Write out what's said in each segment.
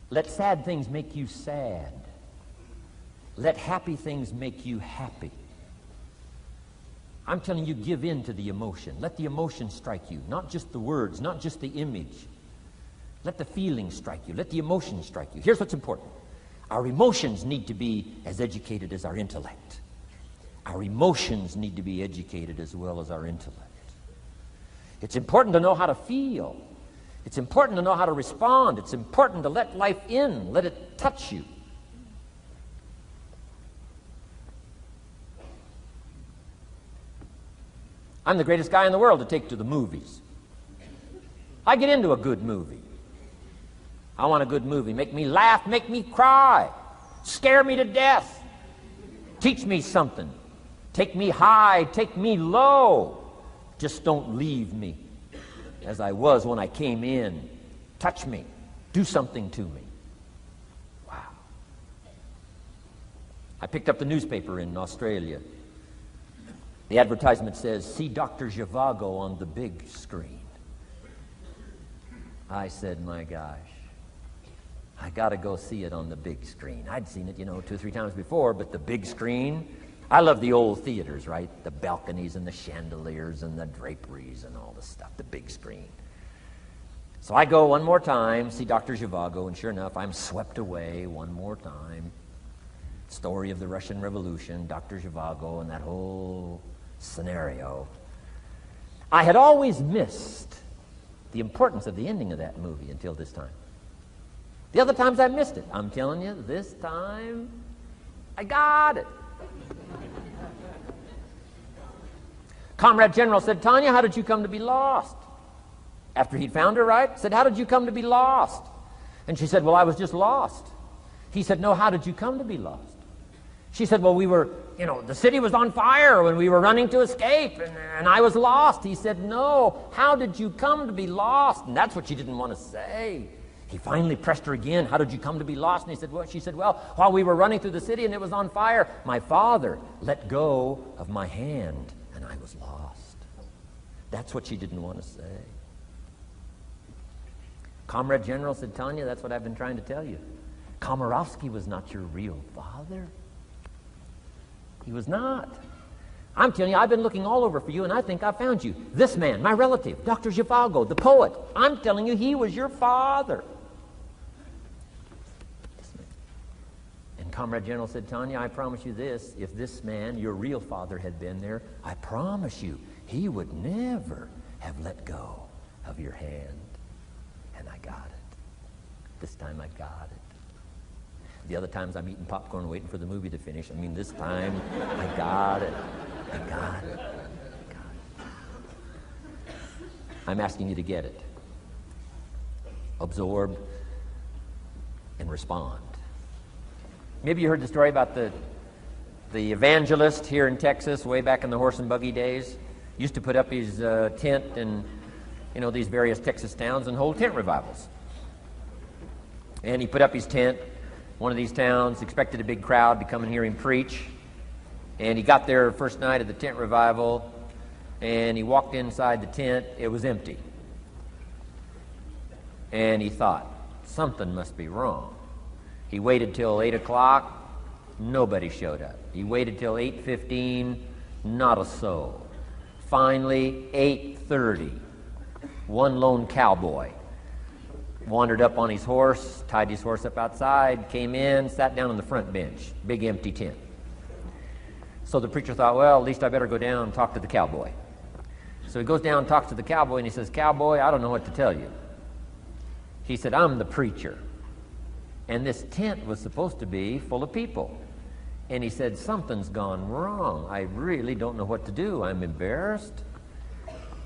Let sad things make you sad. Let happy things make you happy. I'm telling you, give in to the emotion. Let the emotion strike you, not just the words, not just the image. Let the feeling strike you. Let the emotion strike you. Here's what's important. Our emotions need to be as educated as our intellect. Our emotions need to be educated as well as our intellect. It's important to know how to feel. It's important to know how to respond. It's important to let life in. Let it touch you. I'm the greatest guy in the world to take to the movies. I get into a good movie. I want a good movie. Make me laugh, make me cry, scare me to death, teach me something, take me high, take me low. Just don't leave me as I was when I came in. Touch me, do something to me. Wow. I picked up the newspaper in Australia. The advertisement says, "See Dr. Zhivago on the big screen." I said, my gosh, I got to go see it on the big screen. I'd seen it, 2 or 3 times before, but the big screen, I love the old theaters, right? The balconies and the chandeliers and the draperies and all the stuff, the big screen. So I go one more time, see Dr. Zhivago, and sure enough, I'm swept away one more time. Story of the Russian Revolution, Dr. Zhivago, and that whole scenario. I had always missed the importance of the ending of that movie until this time. The other times I missed it. I'm telling you, this time I got it. Comrade General said, "Tanya, how did you come to be lost?" After he'd found her, right? Said, "How did you come to be lost?" And she said, "Well, I was just lost." He said, "No, how did you come to be lost?" She said, "Well, we were, the city was on fire when we were running to escape, and I was lost." He said, "No, how did you come to be lost?" And that's what she didn't want to say. He finally pressed her again. "How did you come to be lost?" And she said, "Well, while we were running through the city and it was on fire, my father let go of my hand and I was lost." That's what she didn't want to say. Comrade General said, "Tanya, that's what I've been trying to tell you. Komarovsky was not your real father. He was not. I'm telling you, I've been looking all over for you, and I think I found you. This man, my relative, Dr. Zhivago, the poet, I'm telling you, he was your father." And Comrade General said, "Tanya, I promise you this, if this man, your real father, had been there, I promise you, he would never have let go of your hand." And I got it. This time I got it. The other times I'm eating popcorn waiting for the movie to finish. This time I got it. I got it. I got it. I'm asking you to get it. Absorb and respond. Maybe you heard the story about the evangelist here in Texas way back in the horse and buggy days. Used to put up his tent in these various Texas towns and hold tent revivals. And he put up his tent. One of these towns expected a big crowd to come and hear him preach. And he got there first night of the tent revival, and he walked inside the tent. It was empty. And he thought, something must be wrong. He waited till 8 o'clock. Nobody showed up. He waited till 8:15. Not a soul. Finally, 8:30. One lone cowboy wandered up on his horse, tied his horse up outside, came in, sat down on the front bench, big empty tent. So the preacher thought, well, at least I better go down and talk to the cowboy. So he goes down and talks to the cowboy, and he says, "Cowboy, I don't know what to tell you." He said, "I'm the preacher, and this tent was supposed to be full of people." And he said, "Something's gone wrong. I really don't know what to do. I'm embarrassed."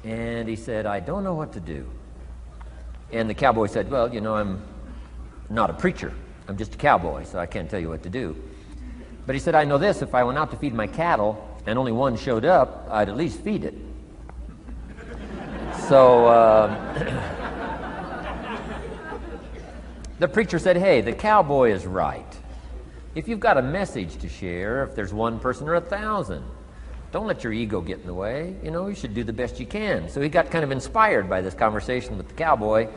And he said, "I don't know what to do." And the cowboy said, "Well, I'm not a preacher. I'm just a cowboy, so I can't tell you what to do. But he said, I know this, if I went out to feed my cattle and only one showed up, I'd at least feed it." So the preacher said, "Hey, the cowboy is right. If you've got a message to share, if there's one person or 1,000, don't let your ego get in the way. You should do the best you can." So he got kind of inspired by this conversation with the cowboy,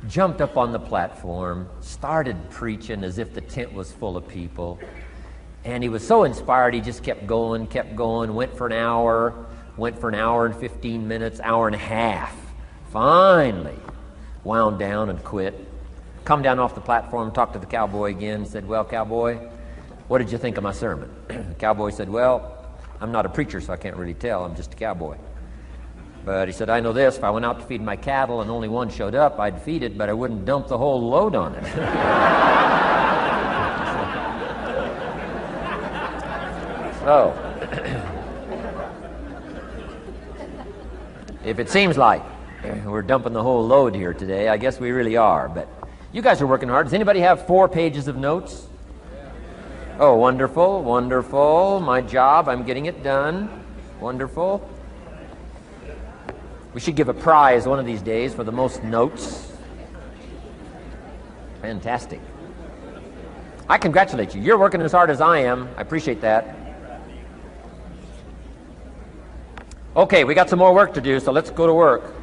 jumped up on the platform, started preaching as if the tent was full of people. And he was so inspired, he just kept going, went for an hour and 15 minutes, hour and a half. Finally, wound down and quit. Come down off the platform, talked to the cowboy again, said, "Well, cowboy, what did you think of my sermon?" The cowboy said, "Well, I'm not a preacher, so I can't really tell. I'm just a cowboy. But," he said, "I know this. If I went out to feed my cattle and only one showed up, I'd feed it, but I wouldn't dump the whole load on it." So, if it seems like we're dumping the whole load here today, I guess we really are. But you guys are working hard. Does anybody have 4 pages of notes? Oh, wonderful, wonderful. My job, I'm getting it done. Wonderful. We should give a prize one of these days for the most notes. Fantastic. I congratulate you. You're working as hard as I am. I appreciate that. Okay, we got some more work to do, so let's go to work.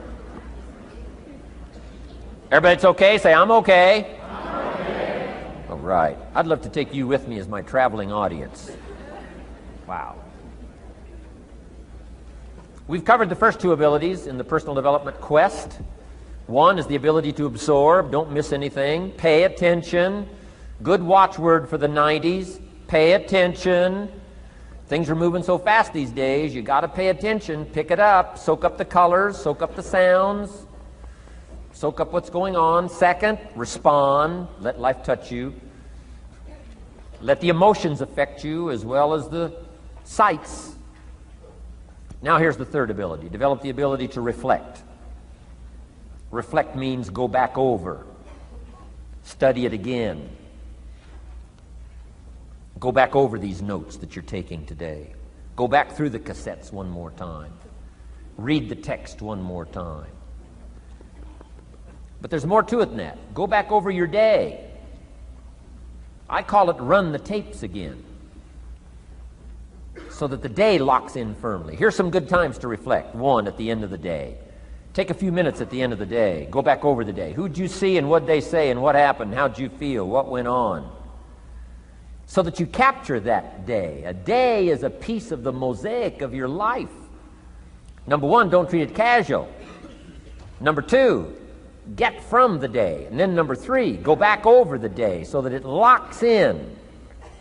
Everybody's okay? Say, "I'm okay." I'm okay. All right. I'd love to take you with me as my traveling audience. Wow. We've covered the first 2 abilities in the personal development quest. One is the ability to absorb, don't miss anything, pay attention. Good watchword for the 90s, pay attention. Things are moving so fast these days, you got to pay attention, pick it up, soak up the colors, soak up the sounds, soak up what's going on. Second, respond, let life touch you. Let the emotions affect you as well as the sights. Now here's the third ability. Develop the ability to reflect. Reflect means go back over. Study it again. Go back over these notes that you're taking today. Go back through the cassettes one more time. Read the text one more time. But there's more to it than that. Go back over your day. I call it run the tapes again, so that the day locks in firmly. Here's some good times to reflect. 1, at the end of the day. Take a few minutes at the end of the day. Go back over the day. Who'd you see and what'd they say and what happened? How'd you feel? What went on? So that you capture that day. A day is a piece of the mosaic of your life. Number 1, don't treat it casual. Number 2, get from the day. And then number 3, go back over the day so that it locks in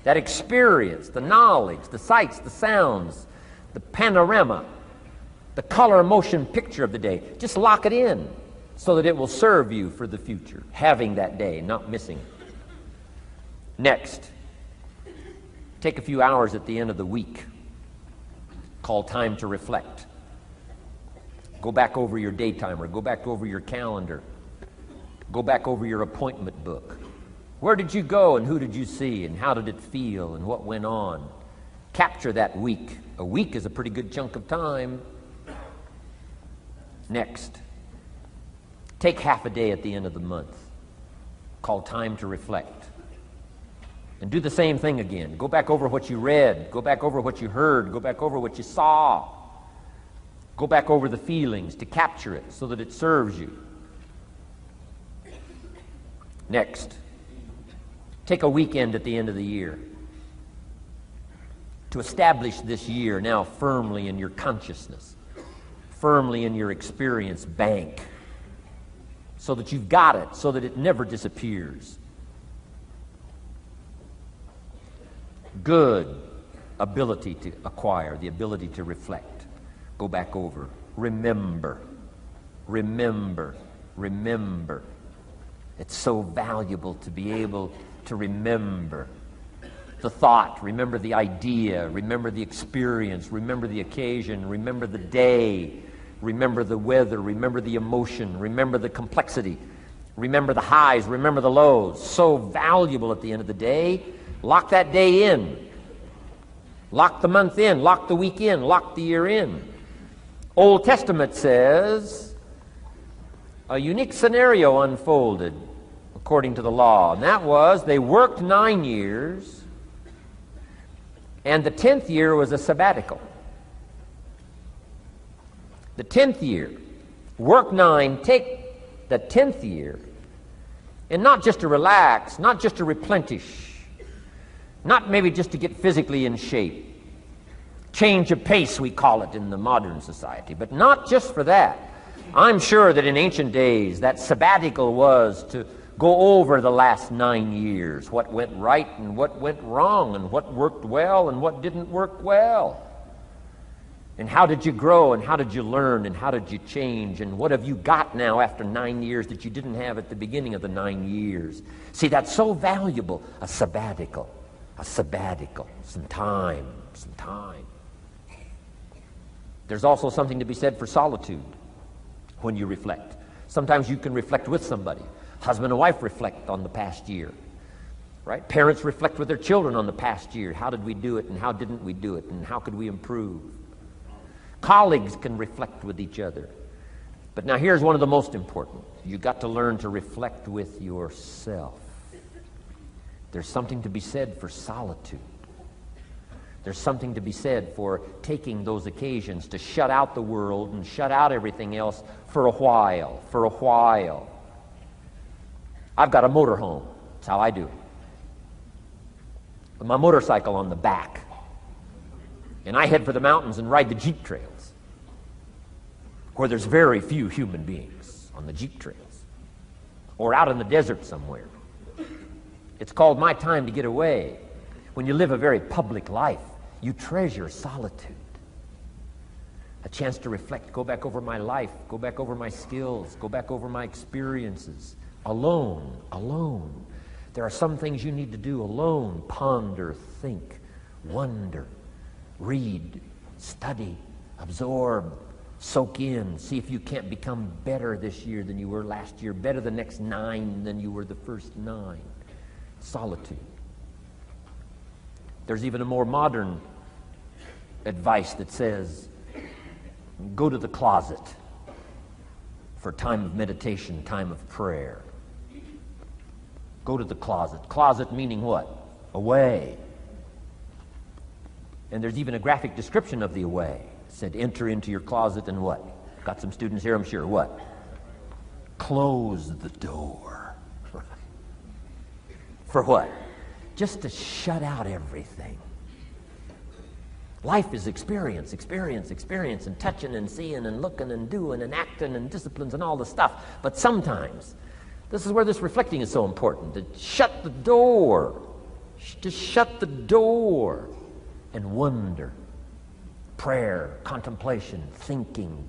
that experience, the knowledge, the sights, the sounds, the panorama, the color, motion, picture of the day. Just lock it in so that it will serve you for the future, having that day, not missing it. Next, take a few hours at the end of the week, called time to reflect. Go back over your day timer, go back over your calendar, go back over your appointment book. Where did you go and who did you see and how did it feel and what went on? Capture that week. A week is a pretty good chunk of time. Next, take half a day at the end of the month, called time to reflect. And do the same thing again. Go back over what you read, go back over what you heard, go back over what you saw. Go back over the feelings to capture it so that it serves you. Next, take a weekend at the end of the year to establish this year now firmly in your consciousness, firmly in your experience bank, so that you've got it, so that it never disappears. Good ability to acquire, the ability to reflect. Go back over. Remember. Remember. Remember. It's so valuable to be able to remember the thought, remember the idea, remember the experience, remember the occasion, remember the day, remember the weather, remember the emotion, remember the complexity, remember the highs, remember the lows. So valuable at the end of the day. Lock that day in. Lock the month in. Lock the week in. Lock the year in. Old Testament says a unique scenario unfolded according to the law, and that was they worked 9 years, and the 10th year was a sabbatical. The 10th year, work 9, take the 10th year And not just to relax, not just to replenish, not maybe just to get physically in shape. Change of pace, we call it in the modern society, but not just for that. I'm sure that in ancient days, that sabbatical was to go over the last 9 years, what went right and what went wrong, and what worked well and what didn't work well. And how did you grow, and how did you learn, and how did you change, and what have you got now after 9 years that you didn't have at the beginning of the 9 years? See, that's so valuable, a sabbatical, some time. There's also something to be said for solitude when you reflect. Sometimes you can reflect with somebody. Husband and wife reflect on the past year, right? Parents reflect with their children on the past year. How did we do it, and how didn't we do it, and how could we improve? Colleagues can reflect with each other. But now here's one of the most important. You've got to learn to reflect with yourself. There's something to be said for solitude. There's something to be said for taking those occasions to shut out the world and shut out everything else for a while. I've got a motorhome. That's how I do it. With my motorcycle on the back. And I head for the mountains and ride the Jeep trails, where there's very few human beings on the Jeep trails, or out in the desert somewhere. It's called my time to get away. When you live a very public life, you treasure solitude. A chance to reflect, go back over my life, go back over my skills, go back over my experiences. Alone. There are some things you need to do alone. Ponder, think, wonder, read, study, absorb, soak in. See if you can't become better this year than you were last year, better the next 9 than you were the first 9. Solitude. There's even a more modern advice that says, go to the closet for time of meditation, time of prayer. Go to the closet. Closet meaning what? Away. And there's even a graphic description of the away. It said, enter into your closet and what? Got some students here, I'm sure. What? Close the door. For what? Just to shut out everything. Life is experience, and touching and seeing and looking and doing and acting and disciplines and all the stuff. But sometimes, this is where this reflecting is so important, to shut the door. To shut the door and wonder. Prayer, contemplation, thinking,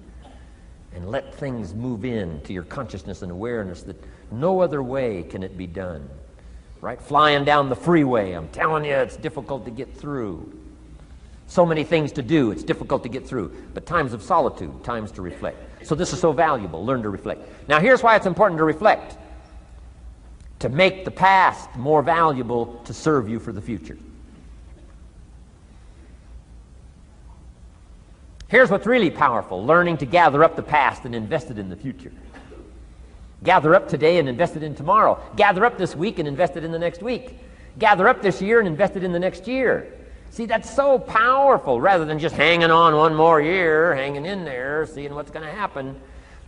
and let things move in to your consciousness and awareness that no other way can it be done. Right? Flying down the freeway, I'm telling you, it's difficult to get through. So many things to do, it's difficult to get through. But times of solitude, times to reflect. So this is so valuable, learn to reflect. Now here's why it's important to reflect. To make the past more valuable to serve you for the future. Here's what's really powerful, learning to gather up the past and invest it in the future. Gather up today and invest it in tomorrow. Gather up this week and invest it in the next week. Gather up this year and invest it in the next year. See, that's so powerful, rather than just hanging on one more year, hanging in there, seeing what's going to happen.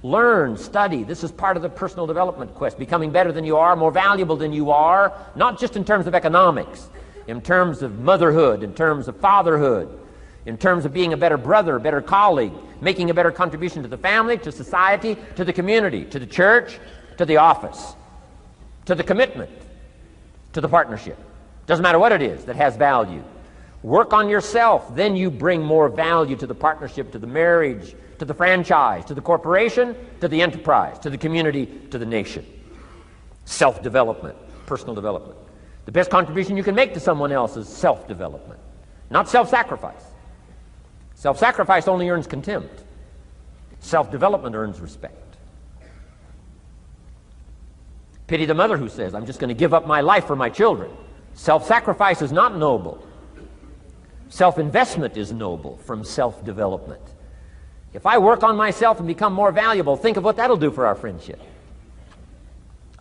Learn, study. This is part of the personal development quest, becoming better than you are, more valuable than you are, not just in terms of economics, in terms of motherhood, in terms of fatherhood, in terms of being a better brother, a better colleague, making a better contribution to the family, to society, to the community, to the church, to the office, to the commitment, to the partnership. Doesn't matter what it is that has value. Work on yourself, then you bring more value to the partnership, to the marriage, to the franchise, to the corporation, to the enterprise, to the community, to the nation. Self-development, personal development. The best contribution you can make to someone else is self-development, not self-sacrifice. Self-sacrifice only earns contempt. Self-development earns respect. Pity the mother who says, I'm just going to give up my life for my children. Self-sacrifice is not noble. Self-investment is noble from self-development. If I work on myself and become more valuable, think of what that'll do for our friendship.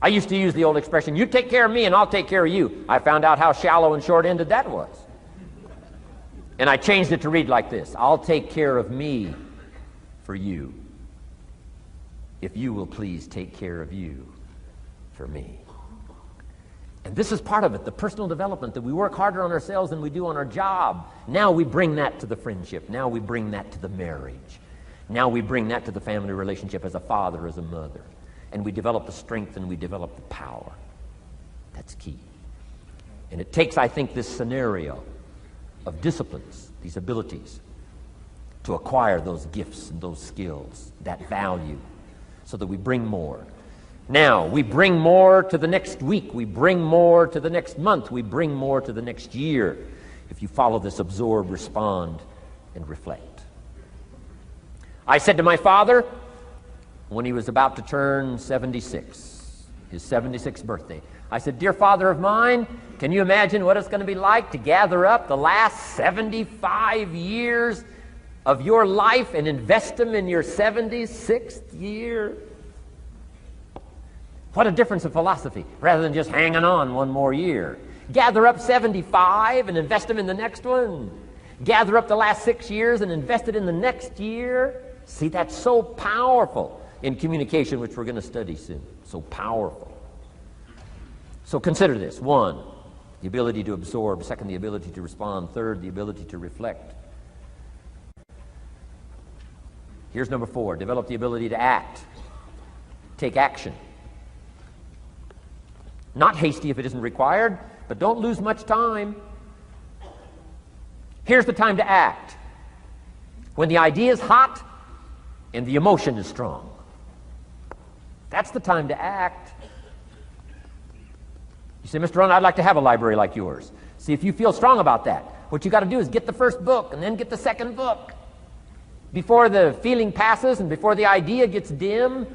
I used to use the old expression, you take care of me and I'll take care of you. I found out how shallow and short-ended that was. And I changed it to read like this, I'll take care of me for you, if you will please take care of you for me. And this is part of it, the personal development, that we work harder on ourselves than we do on our job. Now we bring that to the friendship. Now we bring that to the marriage. Now we bring that to the family relationship as a father, as a mother. And we develop the strength and we develop the power. That's key. And it takes, I think, this scenario of disciplines, these abilities, to acquire those gifts and those skills, that value, so that we bring more. Now, we bring more to the next week. We bring more to the next month. We bring more to the next year if you follow this absorb, respond, and reflect. I said to my father when he was about to turn 76, his 76th birthday, I said, "Dear father of mine, can you imagine what it's going to be like to gather up the last 75 years of your life and invest them in your 76th year?" What a difference of philosophy, rather than just hanging on one more year. Gather up 75 and invest them in the next one. Gather up the last 6 years and invest it in the next year. See, that's so powerful in communication, which we're going to study soon. So powerful. So consider this. 1, the ability to absorb. 2, the ability to respond. 3, the ability to reflect. Here's number 4, develop the ability to act. Take action. Not hasty if it isn't required, but don't lose much time. Here's the time to act. When the idea is hot and the emotion is strong. That's the time to act. You say, "Mr. Rohn, I'd like to have a library like yours." See, if you feel strong about that, what you got to do is get the first book and then get the second book. Before the feeling passes and before the idea gets dim,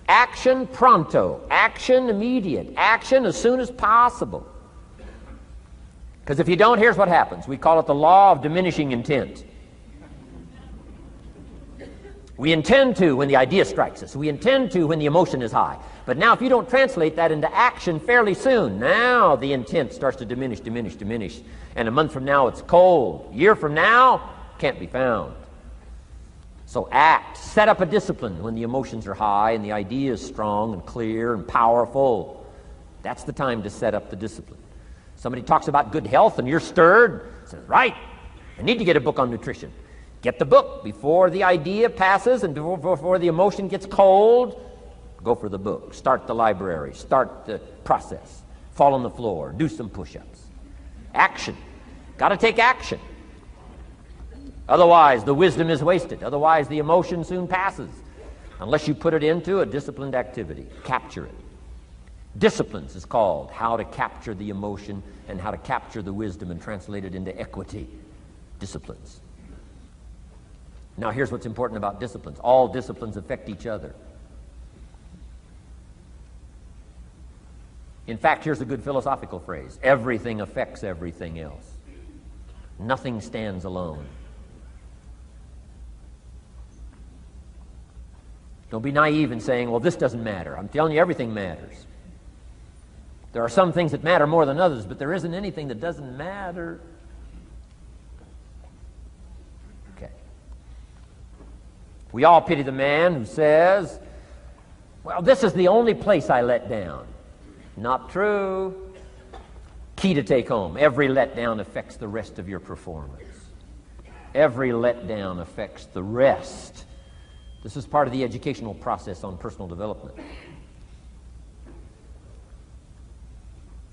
action pronto, action immediate, action as soon as possible. Because if you don't, here's what happens. We call it the law of diminishing intent. We intend to when the idea strikes us. We intend to when the emotion is high. But now if you don't translate that into action fairly soon, now the intent starts to diminish. And a month from now it's cold. A year from now, can't be found. So act. Set up a discipline when the emotions are high and the idea is strong and clear and powerful. That's the time to set up the discipline. Somebody talks about good health and you're stirred. Says, "Right, I need to get a book on nutrition." Get the book before the idea passes and before the emotion gets cold. Go for the book. Start the library. Start the process. Fall on the floor. Do some push-ups. Action. Got to take action. Otherwise, the wisdom is wasted. Otherwise, the emotion soon passes. Unless you put it into a disciplined activity. Capture it. Disciplines is called how to capture the emotion and how to capture the wisdom and translate it into equity. Disciplines. Now, here's what's important about disciplines. All disciplines affect each other. In fact, here's a good philosophical phrase. Everything affects everything else. Nothing stands alone. Don't be naive in saying, "Well, this doesn't matter." I'm telling you, everything matters. There are some things that matter more than others, but there isn't anything that doesn't matter. Okay. We all pity the man who says, "Well, this is the only place I let down." Not true. Key to take home. Every letdown affects the rest of your performance. Every letdown affects the rest. This is part of the educational process on personal development.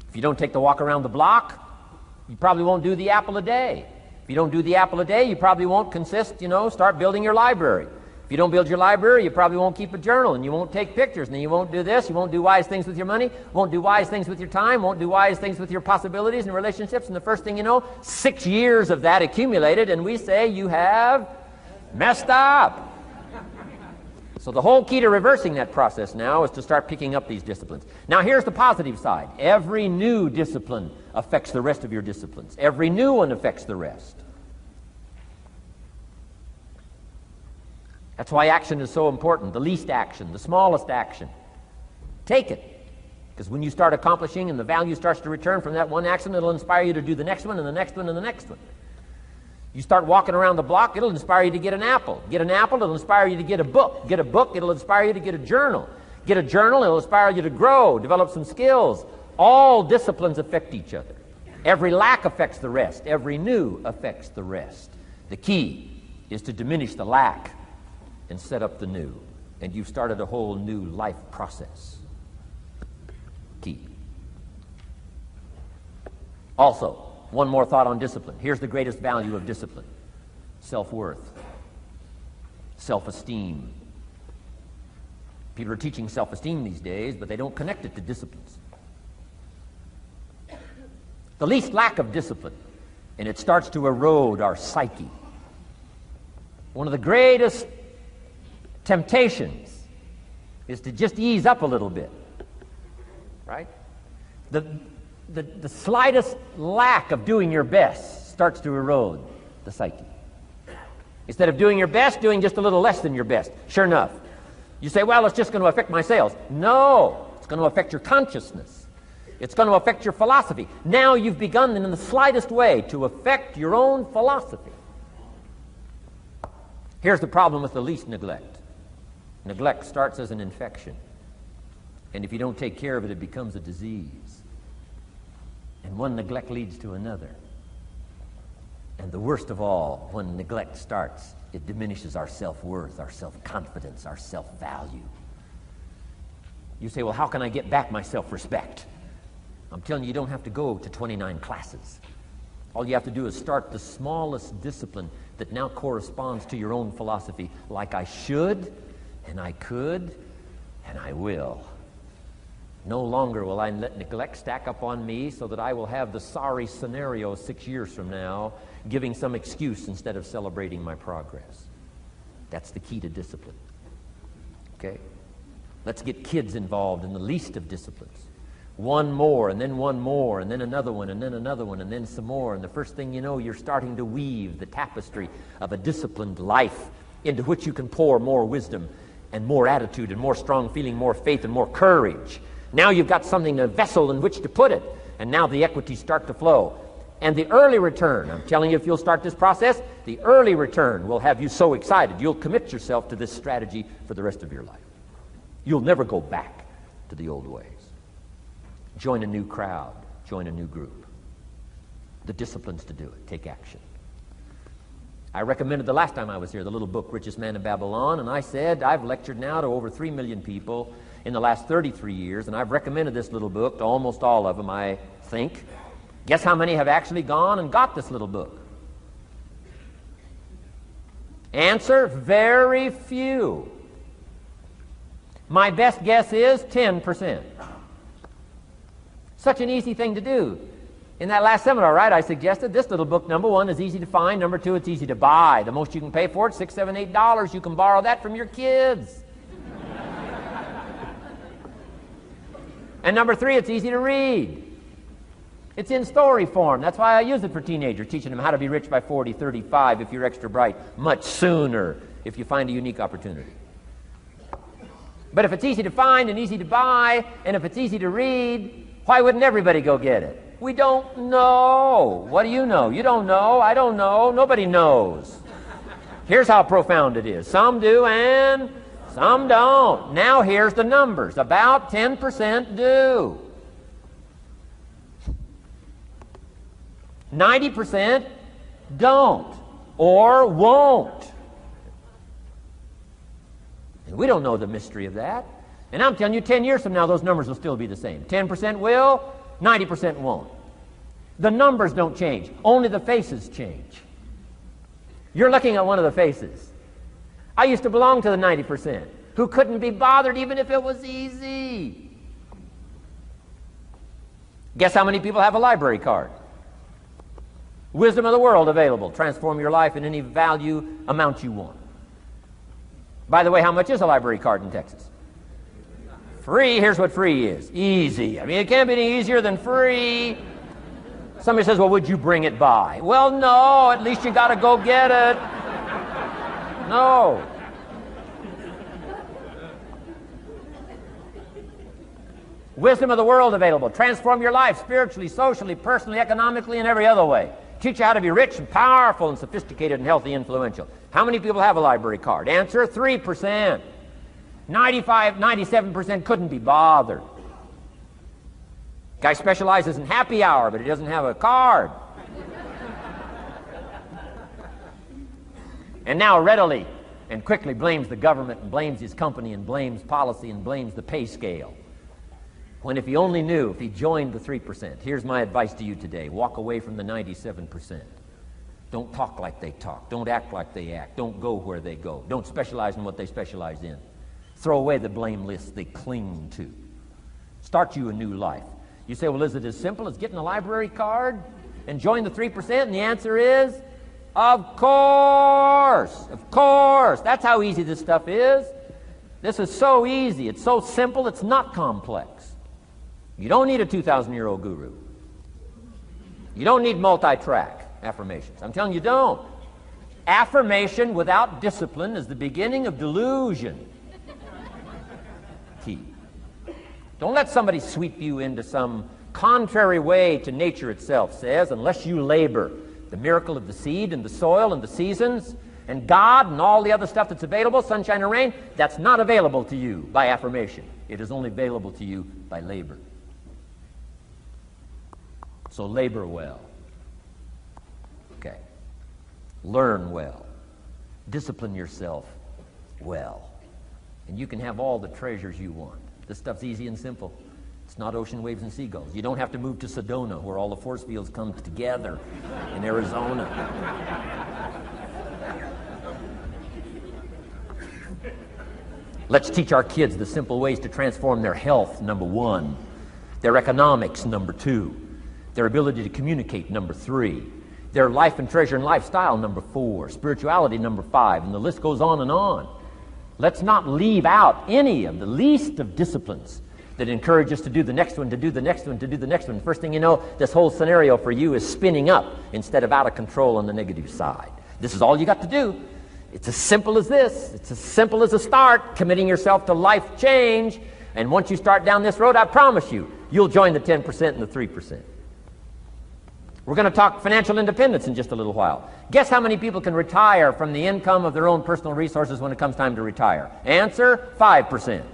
If you don't take the walk around the block, you probably won't do the apple a day. If you don't do the apple a day, you probably won't start building your library. If you don't build your library, you probably won't keep a journal, and you won't take pictures, and then you won't do this, you won't do wise things with your money, won't do wise things with your time, won't do wise things with your possibilities and relationships, and the first thing you know, 6 years of that accumulated, and we say you have messed up. So the whole key to reversing that process now is to start picking up these disciplines. Now here's the positive side. Every new discipline affects the rest of your disciplines. Every new one affects the rest. That's why action is so important. The least action, the smallest action. Take it. Because when you start accomplishing and the value starts to return from that one action, it'll inspire you to do the next one and the next one and the next one. You start walking around the block, it'll inspire you to get an apple. Get an apple, it'll inspire you to get a book. Get a book, it'll inspire you to get a journal. Get a journal, it'll inspire you to grow, develop some skills. All disciplines affect each other. Every lack affects the rest. Every new affects the rest. The key is to diminish the lack and set up the new. And you've started a whole new life process. Key. Also, one more thought on discipline. Here's the greatest value of discipline: self-worth, self-esteem. People are teaching self-esteem these days, but they don't connect it to disciplines. The least lack of discipline, and it starts to erode our psyche. One of the greatest temptations is to just ease up a little bit, right? The slightest lack of doing your best starts to erode the psyche. Instead of doing your best, doing just a little less than your best. Sure enough, you say, well, it's just going to affect my sales. No, it's going to affect your consciousness. It's going to affect your philosophy. Now you've begun in the slightest way to affect your own philosophy. Here's the problem with the least neglect. Neglect starts as an infection. And if you don't take care of it, it becomes a disease. And one neglect leads to another. And the worst of all, when neglect starts, it diminishes our self-worth, our self-confidence, our self-value. You say, well, how can I get back my self-respect? I'm telling you, you don't have to go to 29 classes. All you have to do is start the smallest discipline that now corresponds to your own philosophy, like I should, and I could, and I will. No longer will I let neglect stack up on me so that I will have the sorry scenario 6 years from now, giving some excuse instead of celebrating my progress. That's the key to discipline. Okay? Let's get kids involved in the least of disciplines. One more, and then one more, and then another one, and then another one, and then some more. And the first thing you know, you're starting to weave the tapestry of a disciplined life into which you can pour more wisdom and more attitude and more strong feeling, more faith and more courage. Now you've got something, a vessel in which to put it. And now the equities start to flow. And the early return, I'm telling you, if you'll start this process, the early return will have you so excited. You'll commit yourself to this strategy for the rest of your life. You'll never go back to the old ways. Join a new crowd. Join a new group. The disciplines to do it. Take action. I recommended the last time I was here the little book, Richest Man in Babylon, and I said I've lectured now to over 3 million people in the last 33 years, and I've recommended this little book to almost all of them, I think. Guess how many have actually gone and got this little book? Answer, very few. My best guess is 10%. Such an easy thing to do. In that last seminar, right, I suggested this little book, number one, is easy to find. Number two, it's easy to buy. The most you can pay for it, $6, $7, $8. You can borrow that from your kids. And number three, it's easy to read. It's in story form. That's why I use it for teenagers, teaching them how to be rich by 40, 35 if you're extra bright, much sooner if you find a unique opportunity. But if it's easy to find and easy to buy, and if it's easy to read, why wouldn't everybody go get it? We don't know. What do you know? You don't know. I don't know. Nobody knows. Here's how profound it is. Some do and some don't. Now here's the numbers. About 10% do. 90% don't or won't. And we don't know the mystery of that. And I'm telling you, 10 years from now, those numbers will still be the same. 10% will, 90% won't. The numbers don't change. Only the faces change. You're looking at one of the faces. I used to belong to the 90% who couldn't be bothered even if it was easy. Guess how many people have a library card? Wisdom of the world available. Transform your life in any value amount you want. By the way, how much is a library card in Texas? Free. Here's what free is. Easy. I mean, it can't be any easier than free. Somebody says, well, would you bring it by? Well, no. At least you got to go get it. No. Wisdom of the world available. Transform your life spiritually, socially, personally, economically, and every other way. Teach you how to be rich and powerful and sophisticated and healthy, influential. How many people have a library card? Answer, 3%. 95, 97% couldn't be bothered. Guy specializes in happy hour, but he doesn't have a card. And now readily and quickly blames the government and blames his company and blames policy and blames the pay scale. When if he only knew, if he joined the 3%, here's my advice to you today. Walk away from the 97%. Don't talk like they talk. Don't act like they act. Don't go where they go. Don't specialize in what they specialize in. Throw away the blame list they cling to. Start you a new life. You say, well, is it as simple as getting a library card and join the 3%? And the answer is, of course. Of course. That's how easy this stuff is. This is so easy. It's so simple. It's not complex. You don't need a 2,000-year-old guru. You don't need multi-track affirmations. I'm telling you, don't. Affirmation without discipline is the beginning of delusion. Key. Don't let somebody sweep you into some contrary way to nature itself says, unless you labor the miracle of the seed and the soil and the seasons and God and all the other stuff that's available, sunshine and rain, that's not available to you by affirmation. It is only available to you by labor. So labor well. Okay. Learn well. Discipline yourself well. And you can have all the treasures you want. This stuff's easy and simple. It's not ocean waves and seagulls. You don't have to move to Sedona where all the force fields come together in Arizona. Let's teach our kids the simple ways to transform their health, number 1. Their economics, number 2. Their ability to communicate, number 3. Their life and treasure and lifestyle, number 4. Spirituality, number 5. And the list goes on and on. Let's not leave out any of the least of disciplines that encourage us to do the next one, to do the next one, to do the next one. First thing you know, this whole scenario for you is spinning up instead of out of control on the negative side. This is all you got to do. It's as simple as this. It's as simple as a start, committing yourself to life change. And once you start down this road, I promise you, you'll join the 10% and the 3%. We're going to talk financial independence in just a little while. Guess how many people can retire from the income of their own personal resources when it comes time to retire? Answer, 5%.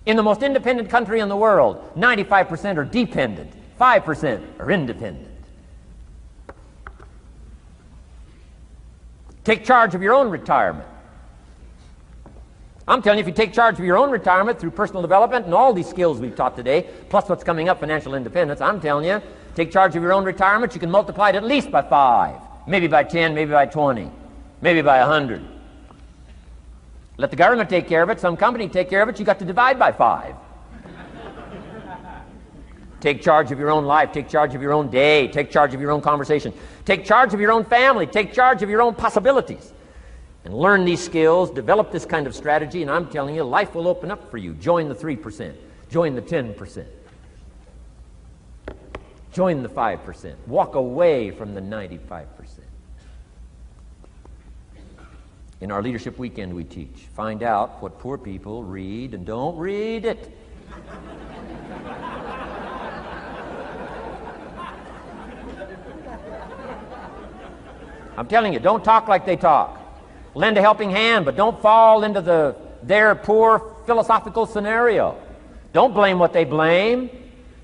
In the most independent country in the world, 95% are dependent, 5% are independent. Take charge of your own retirement. I'm telling you, if you take charge of your own retirement through personal development and all these skills we've taught today, plus what's coming up, financial independence, I'm telling you, take charge of your own retirement, you can multiply it at least by 5, maybe by 10, maybe by 20, maybe by 100. Let the government take care of it, some company take care of it, you got to divide by 5. Take charge of your own life, take charge of your own day, take charge of your own conversation, take charge of your own family, take charge of your own possibilities. And learn these skills, develop this kind of strategy, and I'm telling you, life will open up for you. Join the 3%. Join the 10%. Join the 5%. Walk away from the 95%. In our Leadership Weekend we teach, find out what poor people read and don't read it. I'm telling you, don't talk like they talk. Lend a helping hand, but don't fall into their poor philosophical scenario. Don't blame what they blame.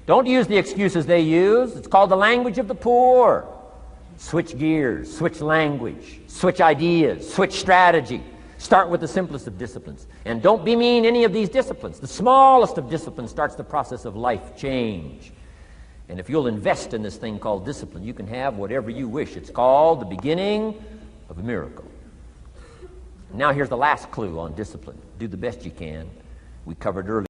Don't use the excuses they use. It's called the language of the poor. Switch gears, switch language, switch ideas, switch strategy. Start with the simplest of disciplines. And don't bemean any of these disciplines. The smallest of disciplines starts the process of life change. And if you'll invest in this thing called discipline, you can have whatever you wish. It's called the beginning of a miracle. Now here's the last clue on discipline. Do the best you can. We covered earlier.